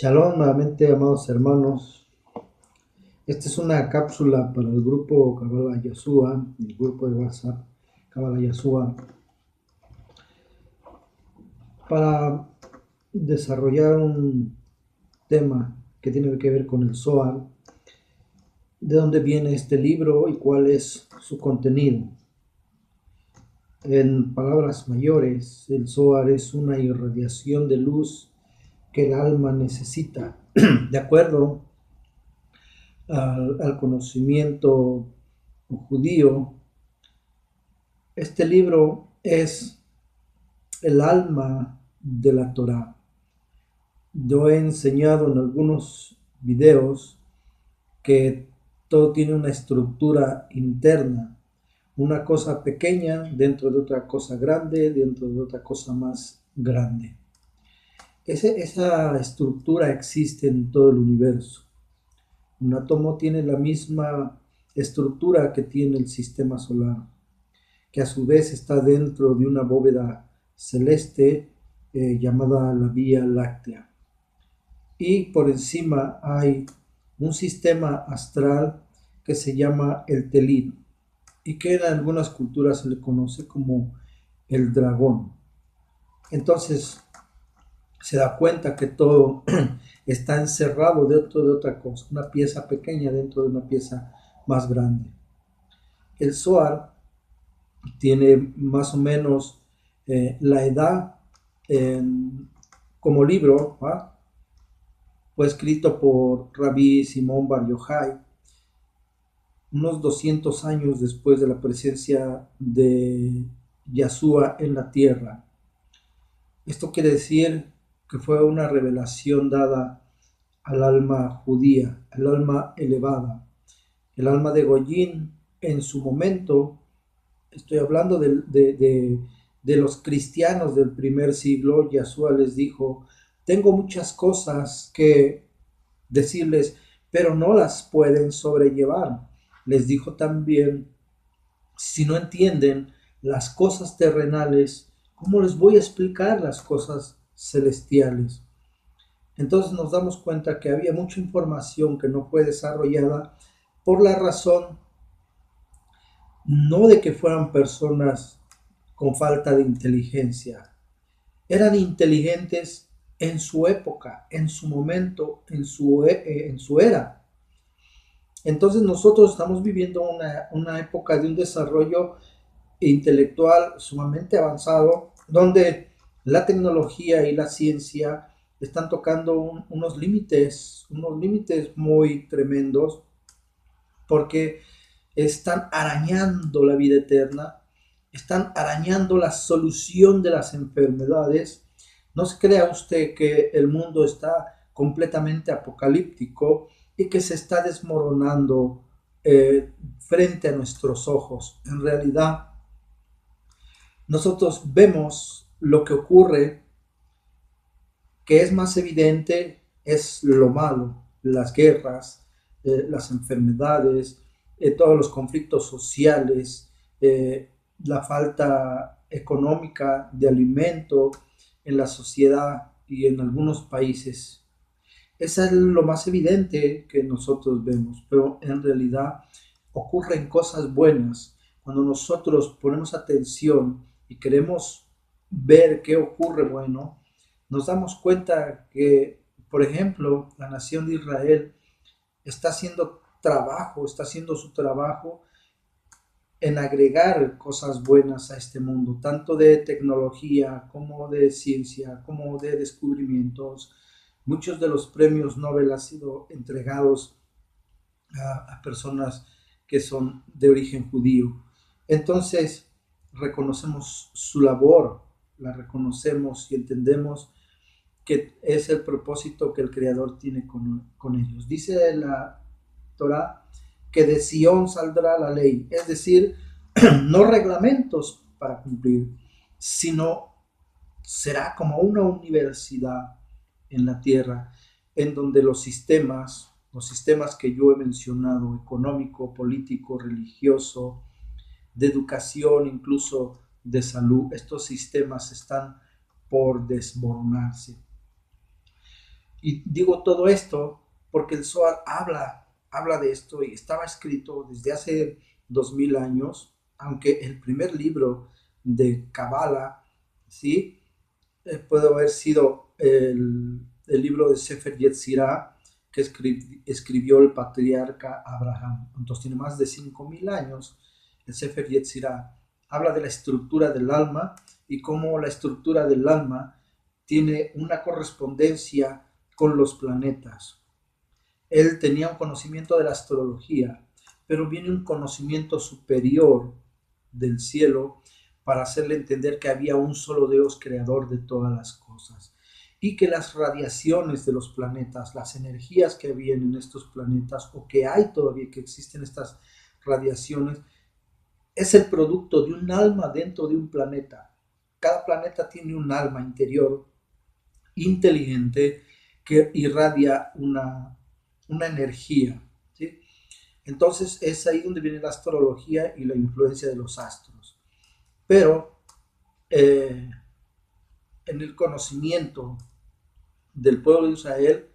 Shalom, nuevamente, amados hermanos. Esta es una cápsula para el grupo Kabbalah Yeshua, el grupo de WhatsApp Kabbalah Yeshua, para desarrollar un tema que tiene que ver con el Zohar, de dónde viene este libro y cuál es su contenido. En palabras mayores, el Zohar es una irradiación de luz que el alma necesita, de acuerdo al conocimiento judío. Este libro es el alma de la Torá. Yo he enseñado en algunos videos que todo tiene una estructura interna, una cosa pequeña dentro de otra cosa grande, dentro de otra cosa más grande. Esa estructura existe en todo el universo. Un átomo tiene la misma estructura que tiene el sistema solar, que a su vez está dentro de una bóveda celeste llamada la Vía Láctea. Y por encima hay un sistema astral que se llama el Telid y que en algunas culturas se le conoce como el dragón. Entonces se da cuenta que todo está encerrado dentro de otra cosa, una pieza pequeña dentro de una pieza más grande. El Zohar tiene más o menos la edad como libro, ¿va? Fue escrito por Rabbi Simón Bar Yochai unos 200 años después de la presencia de Yahshua en la tierra. Esto quiere decir que fue una revelación dada al alma judía, al alma elevada. El alma de Goyín en su momento, estoy hablando de los cristianos del primer siglo, Yahshua les dijo: tengo muchas cosas que decirles, pero no las pueden sobrellevar. Les dijo también: si no entienden las cosas terrenales, ¿cómo les voy a explicar las cosas celestiales? Entonces nos damos cuenta que había mucha información que no fue desarrollada por la razón no de que fueran personas con falta de inteligencia. Eran inteligentes en su época, en su momento, en su era. Entonces nosotros estamos viviendo una época de un desarrollo intelectual sumamente avanzado, donde la tecnología y la ciencia están tocando unos límites muy tremendos, porque están arañando la vida eterna, están arañando la solución de las enfermedades. No se crea usted que el mundo está completamente apocalíptico y que se está desmoronando frente a nuestros ojos. En realidad, nosotros vemos lo que ocurre, que es más evidente, es lo malo, las guerras, las enfermedades, todos los conflictos sociales, la falta económica de alimento en la sociedad y en algunos países. Eso es lo más evidente que nosotros vemos, pero en realidad ocurren cosas buenas. Cuando nosotros ponemos atención y queremos ver qué ocurre bueno, nos damos cuenta que, por ejemplo, la nación de Israel está haciendo su trabajo en agregar cosas buenas a este mundo, tanto de tecnología como de ciencia, como de descubrimientos. Muchos de los premios Nobel han sido entregados a personas que son de origen judío. Entonces, reconocemos su labor, la reconocemos y entendemos que es el propósito que el Creador tiene con ellos. Dice la Torah que de Sion saldrá la ley, es decir, no reglamentos para cumplir, sino será como una universidad en la tierra, en donde los sistemas que yo he mencionado, económico, político, religioso, de educación, incluso de salud, estos sistemas están por desmoronarse. Y digo todo esto porque el Zohar habla de esto y estaba escrito desde hace 2000 años, aunque el primer libro de Kabbalah, ¿sí? Puede haber sido el libro de Sefer Yetzirah que escribió el patriarca Abraham. Entonces tiene más de 5000 años. El Sefer Yetzirah habla de la estructura del alma y cómo la estructura del alma tiene una correspondencia con los planetas. Él tenía un conocimiento de la astrología, pero viene un conocimiento superior del cielo para hacerle entender que había un solo Dios creador de todas las cosas y que las radiaciones de los planetas, las energías que habían en estos planetas o que hay todavía, que existen estas radiaciones, es el producto de un alma dentro de un planeta. Cada planeta tiene un alma interior inteligente que irradia una energía, ¿sí? Entonces es ahí donde viene la astrología y la influencia de los astros. Pero en el conocimiento del pueblo de Israel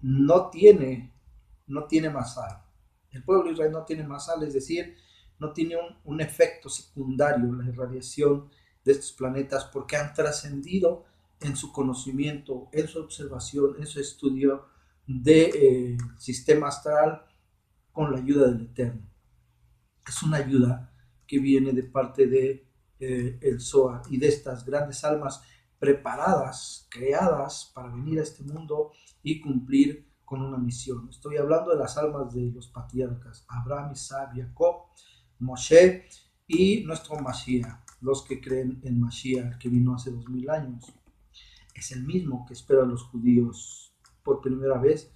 no tiene, no tiene masal. El pueblo de Israel no tiene masal, es decir, no tiene un efecto secundario la irradiación de estos planetas porque han trascendido en su conocimiento, en su observación, en su estudio del sistema astral con la ayuda del Eterno. Es una ayuda que viene de parte de el Zohar y de estas grandes almas preparadas, creadas para venir a este mundo y cumplir con una misión. Estoy hablando de las almas de los patriarcas, Abraham, Isaac, Jacob, Moshe y nuestro Mashiach, los que creen en Mashiach que vino hace 2000 años. Es el mismo que esperan los judíos por primera vez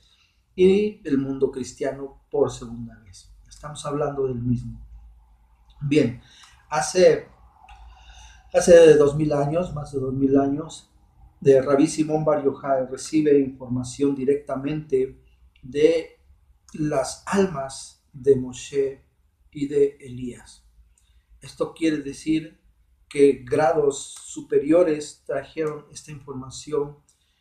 y el mundo cristiano por segunda vez. Estamos hablando del mismo. Bien, hace 2000 años, más de 2000 años, de Rabbi Simón Bar Yochai recibe información directamente de las almas de Moshe y de Elías. Esto quiere decir que grados superiores trajeron esta información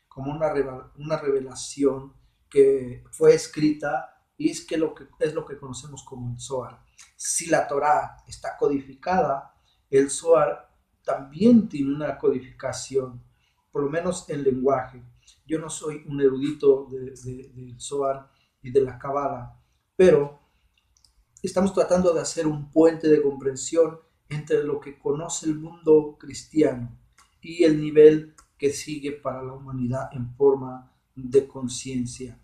como una revelación que fue escrita y es lo que conocemos como el Zohar. Si la Torá está codificada, el Zohar también tiene una codificación, por lo menos en lenguaje. Yo no soy un erudito del Zohar y de la Kabbalah, pero estamos tratando de hacer un puente de comprensión entre lo que conoce el mundo cristiano y el nivel que sigue para la humanidad en forma de conciencia.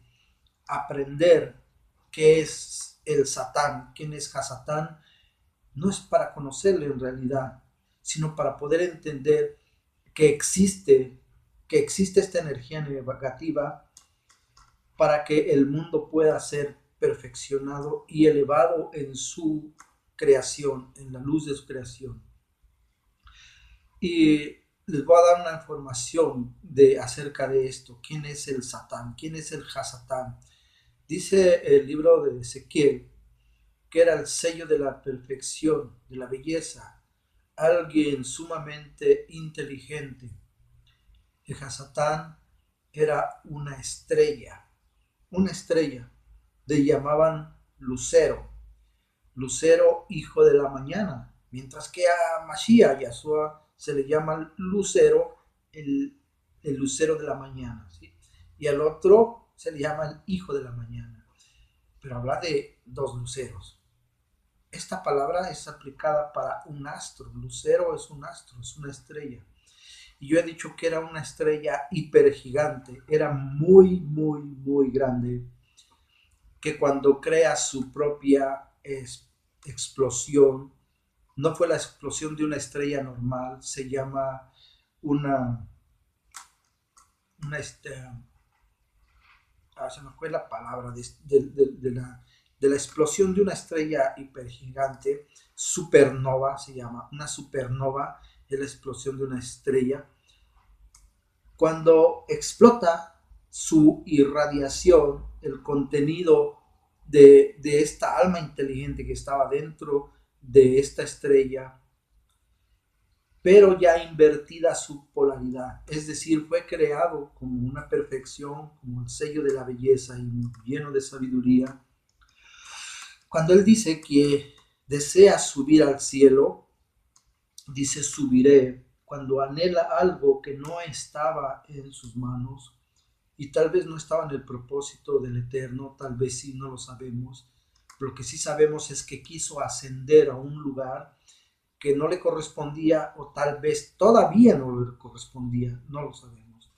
Aprender qué es el Satán, quién es Hasatán, no es para conocerle en realidad, sino para poder entender que existe esta energía negativa para que el mundo pueda ser perfeccionado y elevado en su creación, en la luz de su creación. Y les voy a dar una información acerca de esto. ¿Quién es el Satán? ¿Quién es el Hasatán? Dice el libro de Ezequiel que era el sello de la perfección, de la belleza, alguien sumamente inteligente. El Hasatán era una estrella, le llamaban Lucero, Lucero hijo de la mañana, mientras que a Mashiach, Yahshua, se le llama Lucero, el Lucero de la mañana, ¿sí? Y al otro se le llama el hijo de la mañana, pero habla de dos luceros. Esta palabra es aplicada para un astro. Lucero es un astro, es una estrella. Y yo he dicho que era una estrella hipergigante, era muy, muy, muy grande, que cuando crea su propia explosión, no fue la explosión de una estrella normal, se llama una se me fue la palabra de la explosión de una estrella hipergigante, supernova se llama, una supernova es la explosión de una estrella. Cuando explota su irradiación, el contenido de esta alma inteligente que estaba dentro de esta estrella pero ya invertida su polaridad, es decir, fue creado como una perfección, como el sello de la belleza y lleno de sabiduría. Cuando él dice que desea subir al cielo, dice subiré, cuando anhela algo que no estaba en sus manos y tal vez no estaba en el propósito del Eterno, tal vez sí, no lo sabemos. Lo que sí sabemos es que quiso ascender a un lugar que no le correspondía o tal vez todavía no le correspondía, no lo sabemos.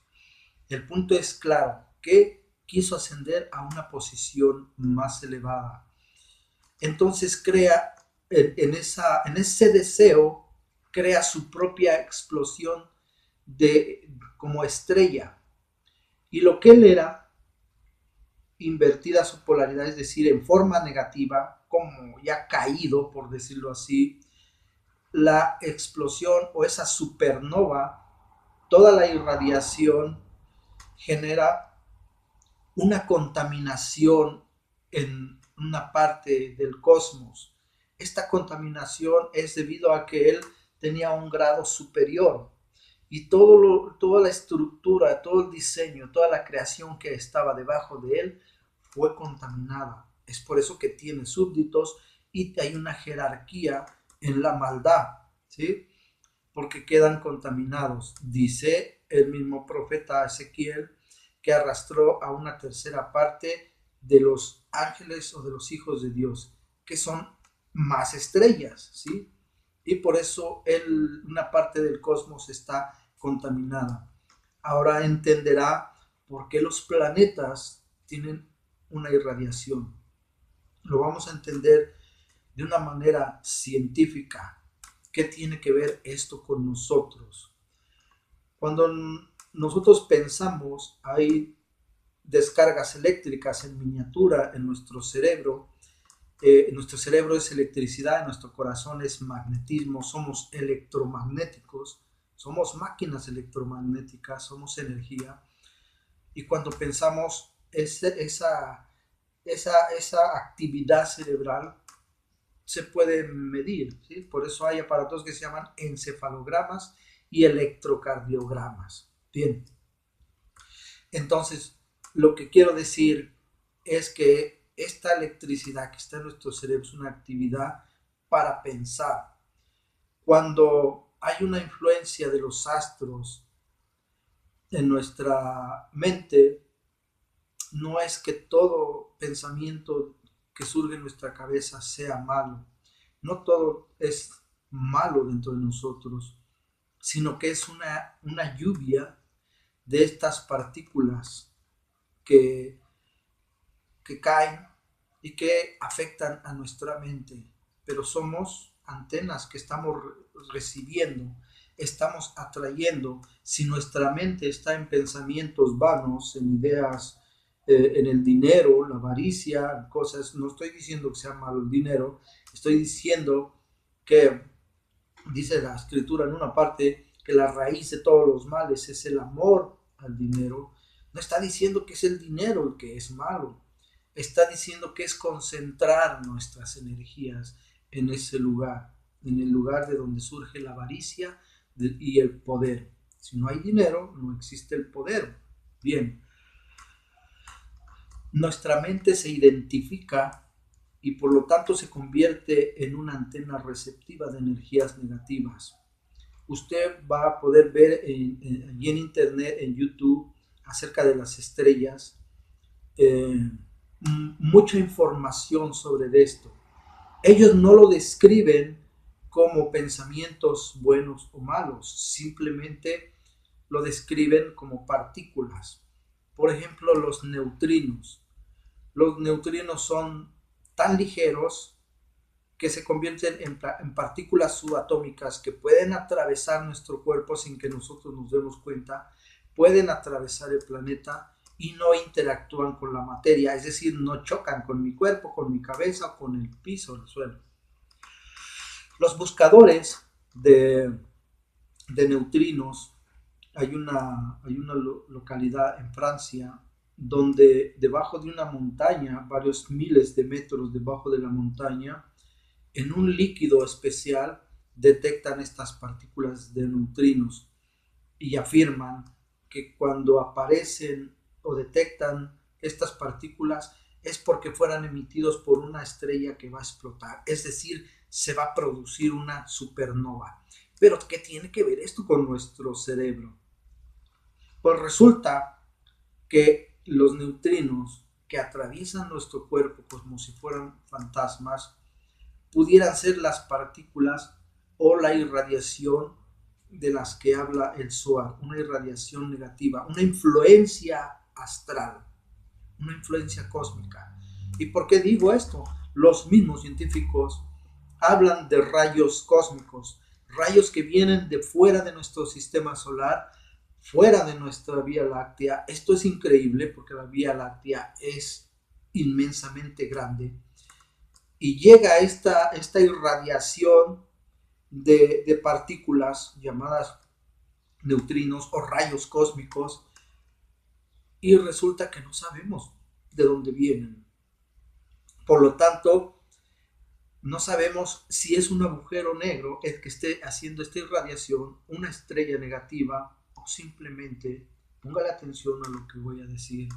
El punto es claro, que quiso ascender a una posición más elevada. Entonces crea en ese deseo, crea su propia explosión de como estrella. Y lo que él era, invertida su polaridad, es decir, en forma negativa, como ya caído, por decirlo así, la explosión o esa supernova, toda la irradiación genera una contaminación en una parte del cosmos. Esta contaminación es debido a que él tenía un grado superior y toda la estructura, todo el diseño, toda la creación que estaba debajo de él fue contaminada. Es por eso que tiene súbditos y hay una jerarquía en la maldad, ¿sí? Porque quedan contaminados. Dice el mismo profeta Ezequiel que arrastró a una tercera parte de los ángeles o de los hijos de Dios, que son más estrellas, ¿sí? Y por eso una parte del cosmos está contaminada. Ahora entenderá por qué los planetas tienen una irradiación. Lo vamos a entender de una manera científica. ¿Qué tiene que ver esto con nosotros? Cuando nosotros pensamos, hay descargas eléctricas en miniatura en nuestro cerebro. Nuestro cerebro es electricidad, nuestro corazón es magnetismo, somos electromagnéticos, somos máquinas electromagnéticas, somos energía. Y cuando pensamos esa actividad cerebral se puede medir, ¿sí? Por eso hay aparatos que se llaman encefalogramas y electrocardiogramas. Bien, entonces lo que quiero decir es que esta electricidad que está en nuestro cerebro es una actividad para pensar. Cuando hay una influencia de los astros en nuestra mente, no es que todo pensamiento que surge en nuestra cabeza sea malo. No todo es malo dentro de nosotros, sino que es una lluvia de estas partículas que, que caen y que afectan a nuestra mente. Pero somos antenas que estamos recibiendo, estamos atrayendo. Si nuestra mente está en pensamientos vanos, en ideas, en el dinero, la avaricia, cosas, no estoy diciendo que sea malo el dinero, estoy diciendo que dice la escritura en una parte que la raíz de todos los males es el amor al dinero. No está diciendo que es el dinero el que es malo, está diciendo que es concentrar nuestras energías en ese lugar, en el lugar de donde surge la avaricia y el poder. Si no hay dinero, no existe el poder. Bien, nuestra mente se identifica y por lo tanto se convierte en una antena receptiva de energías negativas. Usted va a poder ver allí en internet, en YouTube, acerca de las estrellas, eh, mucha información sobre esto. Ellos no lo describen como pensamientos buenos o malos, simplemente lo describen como partículas. Por ejemplo, los neutrinos. Los neutrinos son tan ligeros que se convierten en partículas subatómicas que pueden atravesar nuestro cuerpo sin que nosotros nos demos cuenta, pueden atravesar el planeta y no interactúan con la materia, es decir, no chocan con mi cuerpo, con mi cabeza o con el piso, el suelo. Los buscadores de neutrinos, hay una localidad en Francia donde debajo de una montaña, varios miles de metros debajo de la montaña, en un líquido especial detectan estas partículas de neutrinos y afirman que cuando aparecen o detectan estas partículas es porque fueran emitidos por una estrella que va a explotar, es decir, se va a producir una supernova. Pero ¿qué tiene que ver esto con nuestro cerebro? Pues resulta que los neutrinos que atraviesan nuestro cuerpo como si fueran fantasmas pudieran ser las partículas o la irradiación de las que habla el Zohar, una irradiación negativa, una influencia astral, una influencia cósmica. ¿Y por qué digo esto? Los mismos científicos hablan de rayos cósmicos, rayos que vienen de fuera de nuestro sistema solar, fuera de nuestra Vía Láctea. Esto es increíble porque la Vía Láctea es inmensamente grande y llega esta irradiación de partículas llamadas neutrinos o rayos cósmicos y resulta que no sabemos de dónde vienen. Por lo tanto, no sabemos si es un agujero negro el que esté haciendo esta irradiación, una estrella negativa o simplemente, póngale atención a lo que voy a decir,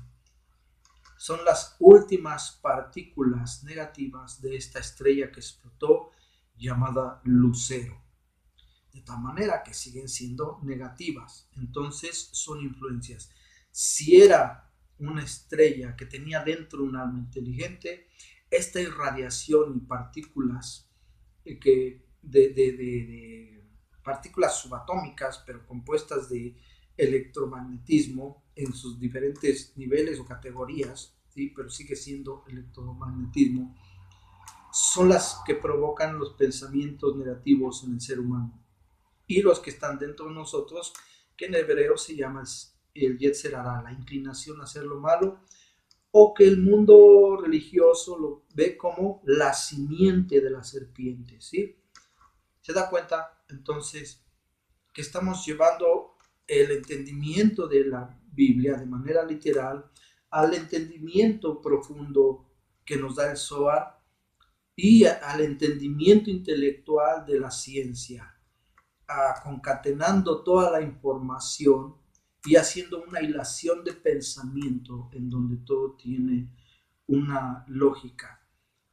son las últimas partículas negativas de esta estrella que explotó llamada Lucero. De tal manera que siguen siendo negativas. Entonces son influencias. Si era una estrella que tenía dentro un alma inteligente, esta irradiación y partículas de partículas subatómicas, pero compuestas de electromagnetismo en sus diferentes niveles o categorías, ¿sí? Pero sigue siendo electromagnetismo, son las que provocan los pensamientos negativos en el ser humano. Y los que están dentro de nosotros, que en hebreo se llama el Yetzer Hara, la inclinación a hacer lo malo, o que el mundo religioso lo ve como la simiente de la serpiente, ¿sí? ¿Se da cuenta? Entonces, que estamos llevando el entendimiento de la Biblia de manera literal al entendimiento profundo que nos da el Zohar y al entendimiento intelectual de la ciencia, concatenando toda la información y haciendo una hilación de pensamiento en donde todo tiene una lógica,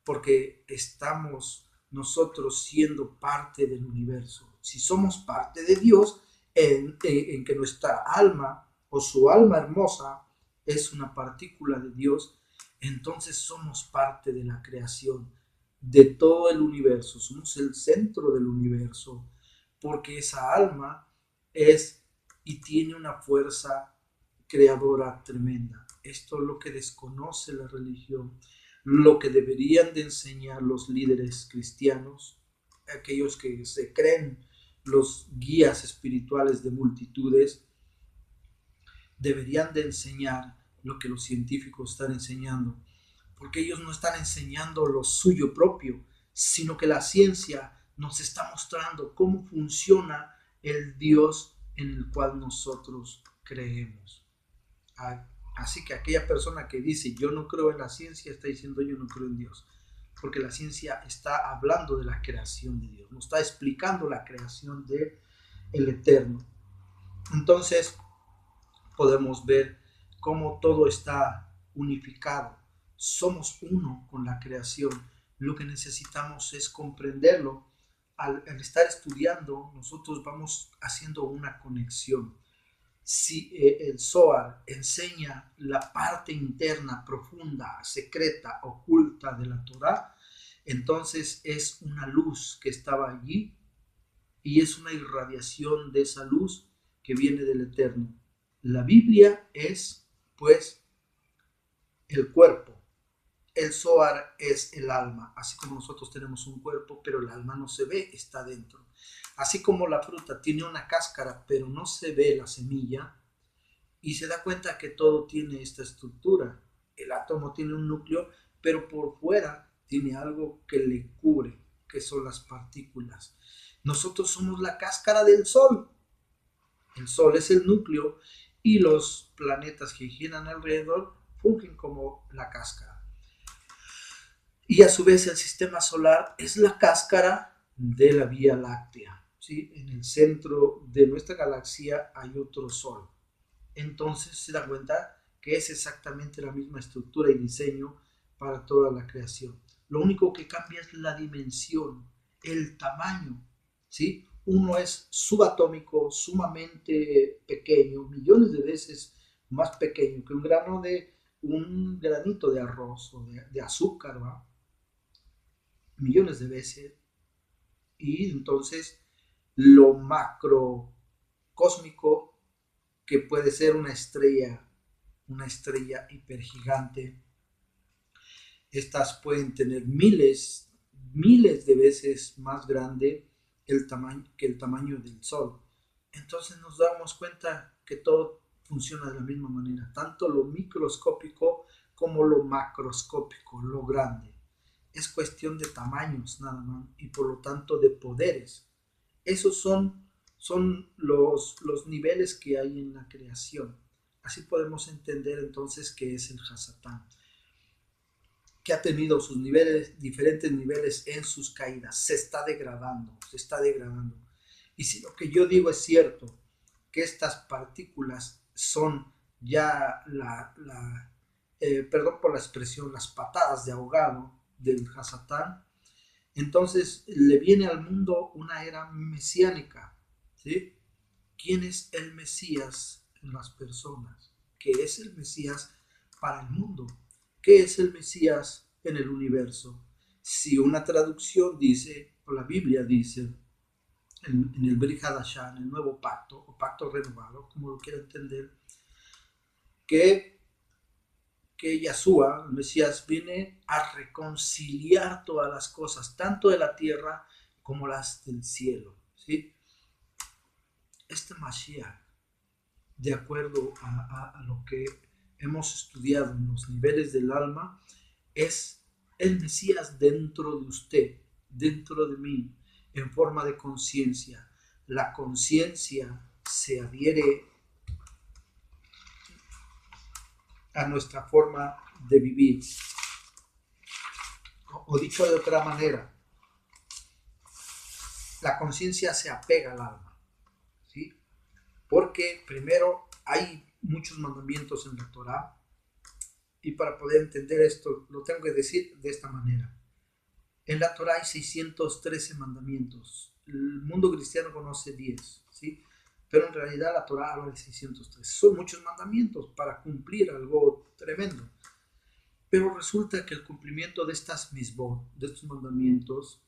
porque estamos nosotros siendo parte del universo. Si somos parte de Dios, en que nuestra alma o su alma hermosa es una partícula de Dios, entonces somos parte de la creación de todo el universo, somos el centro del universo, porque esa alma es y tiene una fuerza creadora tremenda. Esto es lo que desconoce la religión, lo que deberían de enseñar los líderes cristianos, aquellos que se creen los guías espirituales de multitudes, deberían de enseñar lo que los científicos están enseñando, porque ellos no están enseñando lo suyo propio, sino que la ciencia nos está mostrando cómo funciona el Dios en el cual nosotros creemos. Así que aquella persona que dice yo no creo en la ciencia está diciendo yo no creo en Dios, porque la ciencia está hablando de la creación de Dios, nos está explicando la creación de el Eterno. Entonces podemos ver cómo todo está unificado, somos uno con la creación. Lo que necesitamos es comprenderlo. Al estar estudiando, nosotros vamos haciendo una conexión. Si el Zohar enseña la parte interna, profunda, secreta, oculta de la Torah, entonces es una luz que estaba allí y es una irradiación de esa luz que viene del Eterno. La Biblia es, pues, el cuerpo. El Zohar es el alma, así como nosotros tenemos un cuerpo, pero el alma no se ve, está dentro. Así como la fruta tiene una cáscara, pero no se ve la semilla, y se da cuenta que todo tiene esta estructura. El átomo tiene un núcleo, pero por fuera tiene algo que le cubre, que son las partículas. Nosotros somos la cáscara del Sol. El Sol es el núcleo y los planetas que giran alrededor fungen como la cáscara. Y a su vez el sistema solar es la cáscara de la Vía Láctea. ¿Sí? En el centro de nuestra galaxia hay otro sol. Entonces se da cuenta que es exactamente la misma estructura y diseño para toda la creación. Lo único que cambia es la dimensión, el tamaño. ¿Sí? Uno es subatómico, sumamente pequeño, millones de veces más pequeño que un granito de arroz o de azúcar, ¿va? Millones de veces. Y entonces lo macrocósmico, que puede ser una estrella hipergigante. Estas pueden tener miles de veces más grande que el tamaño del Sol. Entonces nos damos cuenta que todo funciona de la misma manera, tanto lo microscópico como lo macroscópico, lo grande. Es cuestión de tamaños nada más y por lo tanto de poderes. Esos son los niveles que hay en la creación. Así podemos entender entonces qué es el Hasatán, que ha tenido sus niveles, diferentes niveles en sus caídas. Se está degradando, se está degradando. Y si lo que yo digo es cierto, que estas partículas son ya perdón por la expresión, las patadas de ahogado del Hasatán, entonces le viene al mundo una era mesiánica. ¿Sí? ¿Quién es el Mesías en las personas? ¿Qué es el Mesías para el mundo? ¿Qué es el Mesías en el universo? Si una traducción dice, o la Biblia dice, en el Brit Hadashah, en el nuevo pacto, o pacto renovado, como lo quiera entender, que, que Yahshua, el Mesías, viene a reconciliar todas las cosas, tanto de la tierra como las del cielo. ¿Sí? Este Mashiach, de acuerdo a lo que hemos estudiado en los niveles del alma, es el Mesías dentro de usted, dentro de mí, en forma de conciencia. La conciencia se adhiere a nuestra forma de vivir. O dicho de otra manera, la conciencia se apega al alma. ¿Sí? Porque primero hay muchos mandamientos en la Torah, y para poder entender esto lo tengo que decir de esta manera. En la Torah hay 613 mandamientos. El mundo cristiano conoce 10, ¿sí? Pero en realidad la Torah habla de 603. Son muchos mandamientos para cumplir algo tremendo. Pero resulta que el cumplimiento de estas misbot, de estos mandamientos,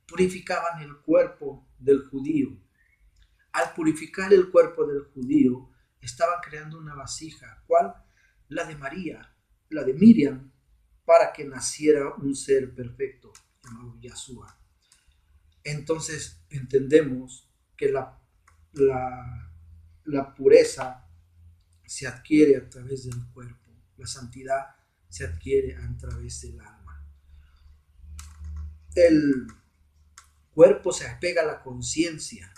purificaban el cuerpo del judío. Al purificar el cuerpo del judío, estaban creando una vasija. ¿Cuál? La de María, la de Miriam, para que naciera un ser perfecto llamado Yahshua. Entonces entendemos que la pureza se adquiere a través del cuerpo, la santidad se adquiere a través del alma. El cuerpo se apega a la conciencia,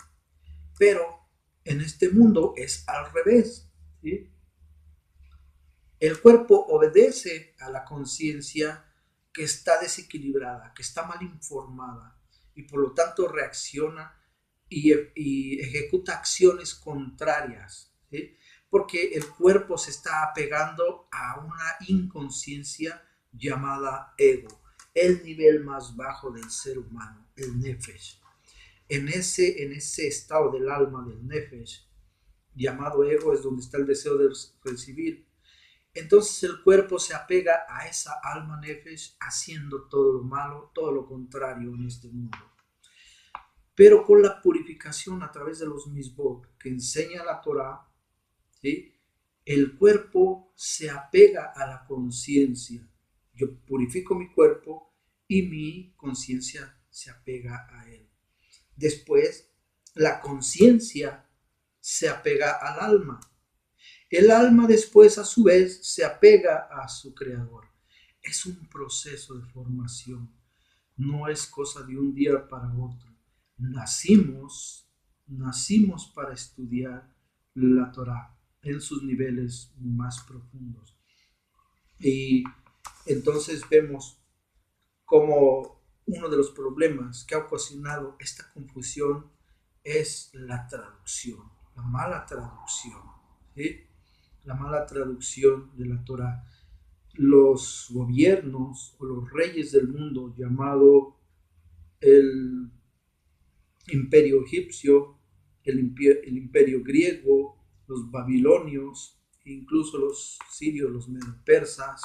pero en este mundo es al revés. ¿Sí? El cuerpo obedece a la conciencia que está desequilibrada, que está mal informada y por lo tanto reacciona y ejecuta acciones contrarias, ¿sí? Porque el cuerpo se está apegando a una inconsciencia llamada ego, el nivel más bajo del ser humano, el nefesh. En ese estado del alma, del nefesh, llamado ego, es donde está el deseo de recibir. Entonces el cuerpo se apega a esa alma nefesh haciendo todo lo malo, todo lo contrario en este mundo. Pero con la purificación a través de los misbot que enseña la Torah, ¿sí? El cuerpo se apega a la conciencia. Yo purifico mi cuerpo y mi conciencia se apega a él. Después, la conciencia se apega al alma. El alma después, a su vez, se apega a su creador. Es un proceso de formación. No es cosa de un día para otro. Nacimos para estudiar la Torah en sus niveles más profundos. Y entonces vemos cómo uno de los problemas que ha ocasionado esta confusión es la traducción, la mala traducción, ¿sí? La mala traducción de la Torá. Los gobiernos o los reyes del mundo, llamado el imperio egipcio, el imperio griego, los babilonios, incluso los sirios, los medo-persas,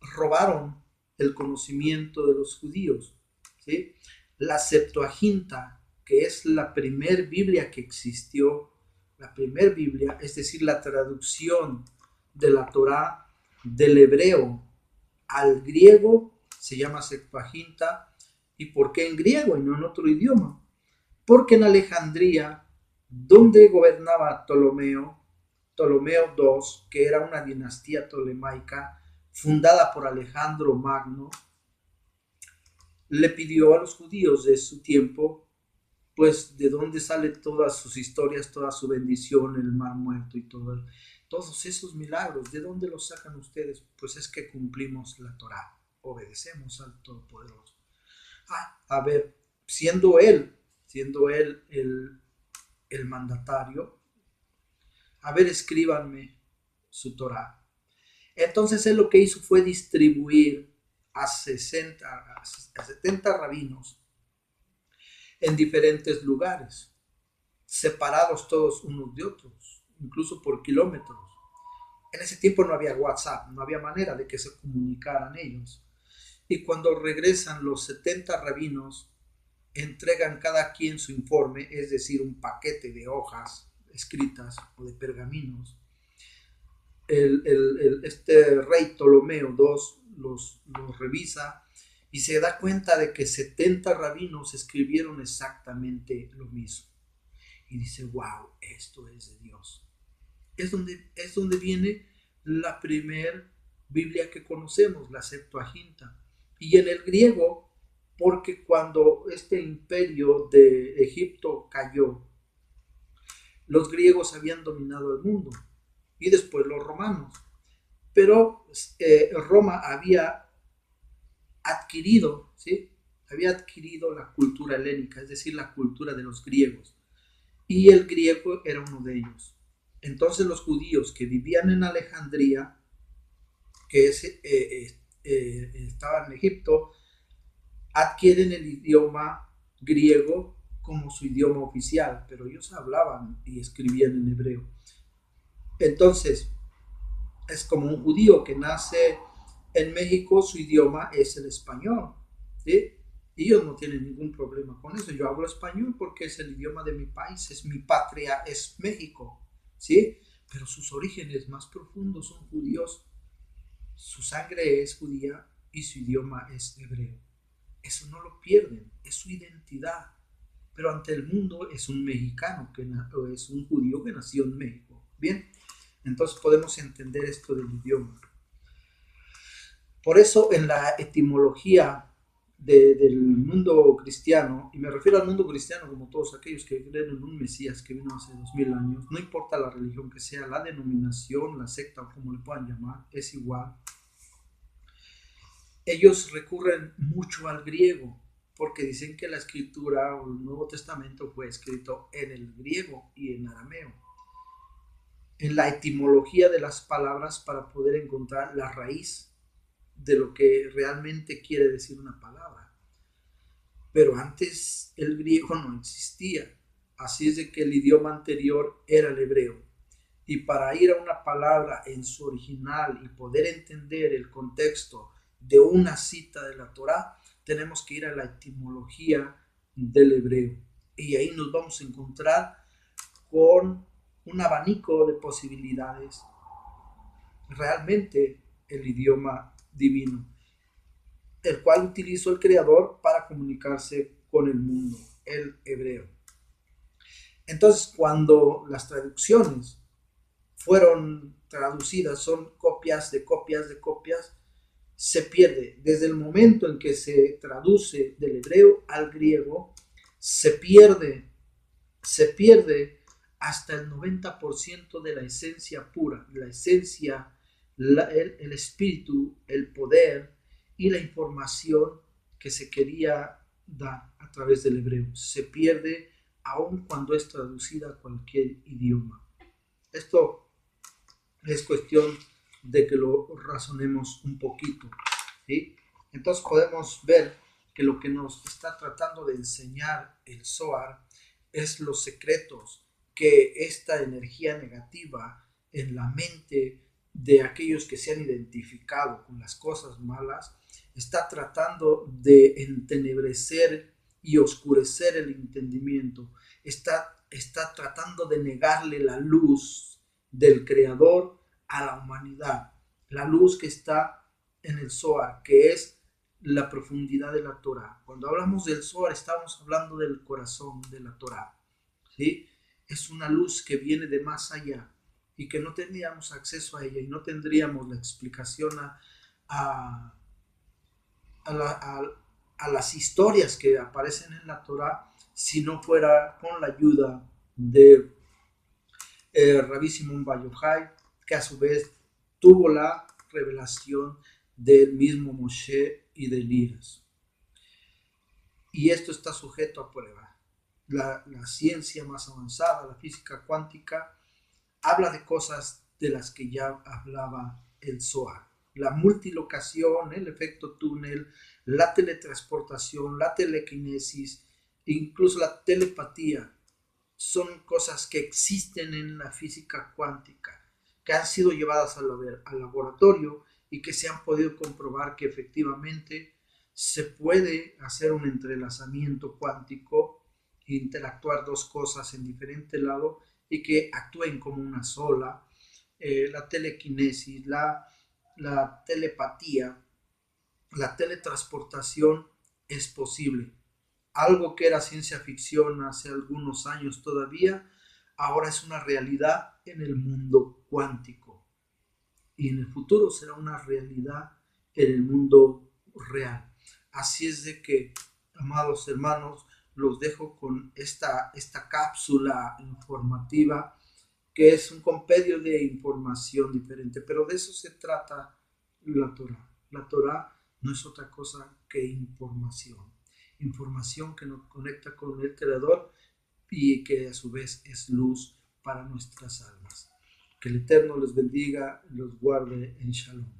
robaron el conocimiento de los judíos, ¿sí? La Septuaginta, que es la primer Biblia que existió, la primer Biblia, es decir, la traducción de la Torá del hebreo al griego, se llama Septuaginta. ¿Y por qué en griego y no en otro idioma? Porque en Alejandría, donde gobernaba Ptolomeo II, que era una dinastía tolemaica fundada por Alejandro Magno, le pidió a los judíos de su tiempo, pues de dónde salen todas sus historias, toda su bendición, el mar muerto y todos esos milagros, ¿de dónde los sacan ustedes? Pues es que cumplimos la Torá, obedecemos al Todopoderoso. A ver, siendo él el mandatario, a ver, escríbanme su Torá. Entonces él lo que hizo fue distribuir a 70 rabinos en diferentes lugares, separados todos unos de otros, incluso por kilómetros. En ese tiempo no había WhatsApp, no había manera de que se comunicaran ellos. Y cuando regresan los 70 rabinos, entregan cada quien su informe, es decir, un paquete de hojas escritas o de pergaminos. Este rey Ptolomeo II los revisa y se da cuenta de que 70 rabinos escribieron exactamente lo mismo. Y dice, wow, esto es de Dios. Es donde viene la primer Biblia que conocemos, la Septuaginta. Y en el griego, porque cuando este imperio de Egipto cayó, los griegos habían dominado el mundo y después los romanos. Pero Roma había adquirido, ¿sí? Había adquirido la cultura helénica, es decir, la cultura de los griegos. Y el griego era uno de ellos. Entonces los judíos que vivían en Alejandría, que estaba en Egipto, adquieren el idioma griego como su idioma oficial, pero ellos hablaban y escribían en hebreo. Entonces, es como un judío que nace en México, su idioma es el español, ¿sí? Y ellos no tienen ningún problema con eso. Yo hablo español porque es el idioma de mi país, es mi patria, es México, ¿sí? Pero sus orígenes más profundos son judíos, su sangre es judía y su idioma es hebreo. Eso no lo pierden, es su identidad. Pero ante el mundo es un mexicano, o es un judío que nació en México. Bien, entonces podemos entender esto del idioma. Por eso en la etimología del mundo cristiano, y me refiero al mundo cristiano como todos aquellos que creen en un Mesías que vino hace 2000 años, no importa la religión que sea, la denominación, la secta o como le puedan llamar, es igual. Ellos recurren mucho al griego porque dicen que la escritura o el Nuevo Testamento fue escrito en el griego y en arameo. En la etimología de las palabras para poder encontrar la raíz de lo que realmente quiere decir una palabra. Pero antes el griego no existía, así es de que el idioma anterior era el hebreo. Y para ir a una palabra en su original y poder entender el contexto de una cita de la Torá, tenemos que ir a la etimología del hebreo. Y ahí nos vamos a encontrar con un abanico de posibilidades. Realmente el idioma divino, el cual utilizó el Creador para comunicarse con el mundo, el hebreo. Entonces, cuando las traducciones fueron traducidas, son copias de copias de copias, se pierde. Desde el momento en que se traduce del hebreo al griego, se pierde hasta el 90% de la esencia pura, la esencia, el espíritu, el poder y la información que se quería dar a través del hebreo. Se pierde aun cuando es traducida a cualquier idioma. Esto es cuestión de que lo razonemos un poquito, ¿sí? Entonces podemos ver que lo que nos está tratando de enseñar el Zohar es los secretos que esta energía negativa en la mente de aquellos que se han identificado con las cosas malas está tratando de entenebrecer y oscurecer el entendimiento, está tratando de negarle la luz del Creador a la humanidad, la luz que está en el Zohar, que es la profundidad de la Torah. Cuando hablamos del Zohar estamos hablando del corazón de la Torah, ¿sí? Es una luz que viene de más allá y que no tendríamos acceso a ella y no tendríamos la explicación a, a, la, a las historias que aparecen en la Torah si no fuera con la ayuda de Rabbi Simón Bar Yochai, que a su vez tuvo la revelación del mismo Moshe y de Elías. Y esto está sujeto a prueba. La ciencia más avanzada, la física cuántica, habla de cosas de las que ya hablaba el Zohar. La multilocación, el efecto túnel, la teletransportación, la telequinesis, incluso la telepatía, son cosas que existen en la física cuántica, que han sido llevadas al laboratorio y que se han podido comprobar que efectivamente se puede hacer un entrelazamiento cuántico, interactuar dos cosas en diferente lado y que actúen como una sola. La telequinesis, la telepatía, la teletransportación es posible. Algo que era ciencia ficción hace algunos años todavía, ahora es una realidad en el mundo cuántico. Y en el futuro será una realidad en el mundo real. Así es de que, amados hermanos, los dejo con esta cápsula informativa que es un compendio de información diferente, pero de eso se trata la Torah. La Torah no es otra cosa que información. Información que nos conecta con el Creador y que a su vez es luz para nuestras almas. Que el Eterno les bendiga y los guarde en Shalom.